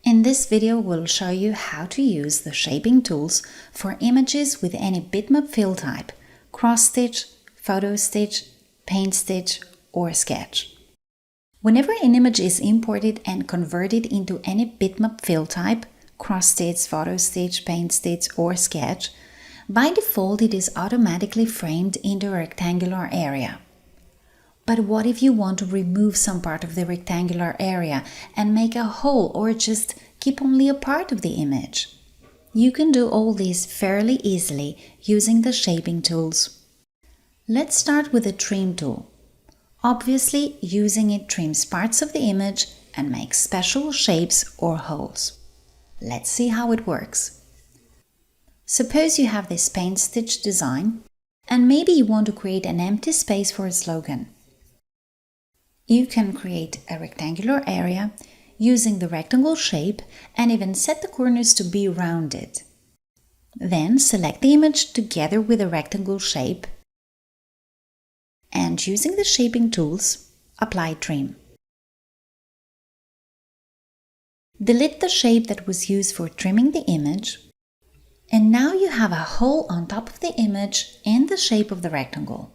In this video, we'll show you how to use the shaping tools for images with any bitmap-fill type, cross-stitch, photo-stitch, PaintStitch, or sketch. Whenever an image is imported and converted into any bitmap-fill type, cross-stitch, photo-stitch, PaintStitch, or sketch, by default it is automatically framed into a rectangular area. But what if you want to remove some part of the rectangular area and make a hole, or just keep only a part of the image? You can do all this fairly easily using the shaping tools. Let's start with the trim tool. Obviously, using it trims parts of the image and makes special shapes or holes. Let's see how it works. Suppose you have this PaintStitch design and maybe you want to create an empty space for a slogan. You can create a rectangular area using the rectangle shape and even set the corners to be rounded. Then select the image together with the rectangle shape and using the shaping tools, apply trim. Delete the shape that was used for trimming the image, and now you have a hole on top of the image in the shape of the rectangle.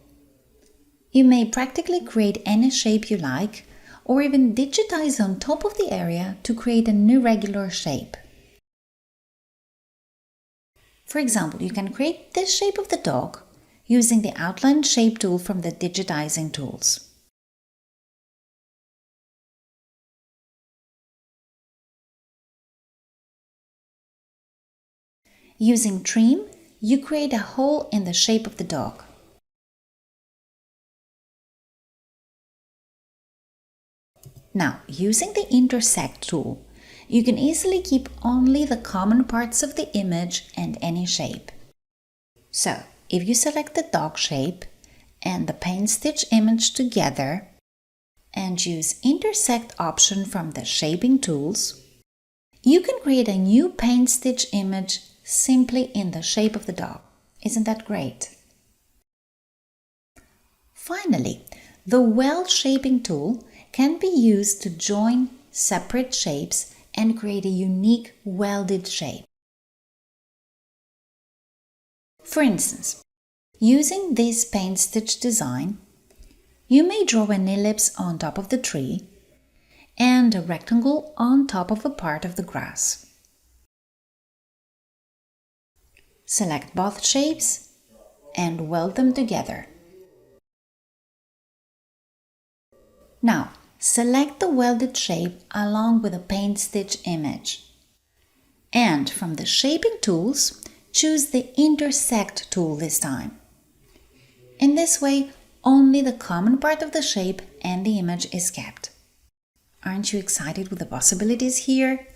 You may practically create any shape you like, or even digitize on top of the area to create an irregular shape. For example, you can create this shape of the dog using the outline shape tool from the digitizing tools. Using trim, you create a hole in the shape of the dog. Now, using the Intersect tool, you can easily keep only the common parts of the image and any shape. So, if you select the dog shape and the PaintStitch image together and use Intersect option from the shaping tools, you can create a new PaintStitch image simply in the shape of the dog. Isn't that great? Finally, the Weld shaping tool can be used to join separate shapes and create a unique welded shape. For instance, using this PaintStitch design, you may draw an ellipse on top of the tree and a rectangle on top of a part of the grass. Select both shapes and weld them together. Now, select the welded shape along with the PaintStitch image. And from the shaping tools, choose the Intersect tool this time. In this way, only the common part of the shape and the image is kept. Aren't you excited with the possibilities here?